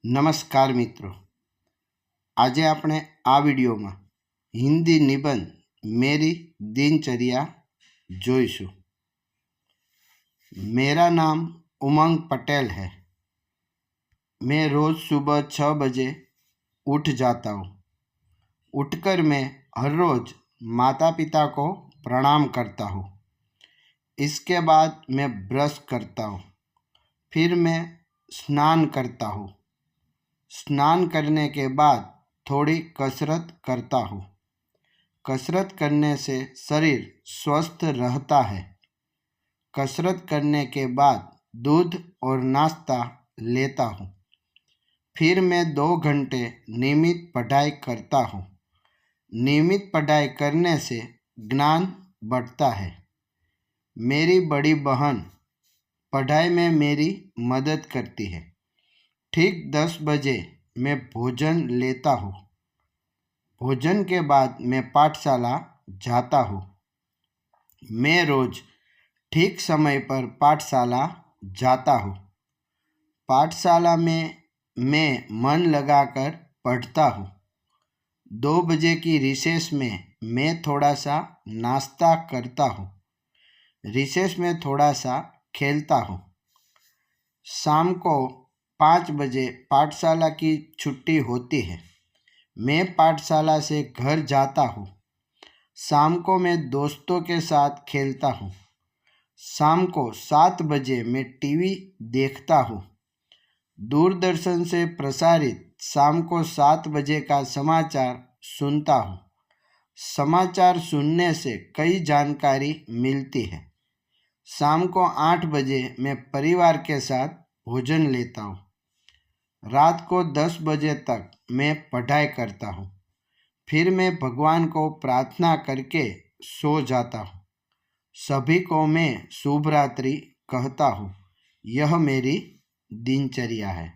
નમસ્કાર મિત્રો, આજે આપણે આ વિડીયોમાં હિન્દી નિબંધ मेरी दिनचर्या જોઈશું। मेरा नाम उमंग पटेल है। मैं रोज़ सुबह 6 बजे उठ जाता हूँ। उठकर मैं हर रोज़ माता पिता को प्रणाम करता हूँ। इसके बाद मैं ब्रश करता हूँ, फिर मैं स्नान करता हूँ। स्नान करने के बाद थोड़ी कसरत करता हूँ। कसरत करने से शरीर स्वस्थ रहता है। कसरत करने के बाद दूध और नाश्ता लेता हूँ। फिर मैं 2 घंटे नियमित पढ़ाई करता हूँ। नियमित पढ़ाई करने से ज्ञान बढ़ता है। मेरी बड़ी बहन पढ़ाई में मेरी मदद करती है। ठीक 10 बजे मैं भोजन लेता हूँ। भोजन के बाद मैं पाठशाला जाता हूँ। मैं रोज़ ठीक समय पर पाठशाला जाता हूँ। पाठशाला में मैं मन लगाकर पढ़ता हूँ। 2 बजे की रिसेस में मैं थोड़ा सा नाश्ता करता हूँ। रिसेस में थोड़ा सा खेलता हूँ। शाम को 5 बजे पाठशाला की छुट्टी होती है। मैं पाठशाला से घर जाता हूँ। शाम को मैं दोस्तों के साथ खेलता हूँ। शाम को 7 बजे मैं टीवी देखता हूँ। दूरदर्शन से प्रसारित शाम को 7 बजे का समाचार सुनता हूँ। समाचार सुनने से कई जानकारी मिलती है। शाम को 8 बजे मैं परिवार के साथ भोजन लेता हूँ। रात को 10 बजे तक मैं पढ़ाई करता हूँ। फिर मैं भगवान को प्रार्थना करके सो जाता हूँ। सभी को मैं शुभ रात्रि कहता हूँ। यह मेरी दिनचर्या है।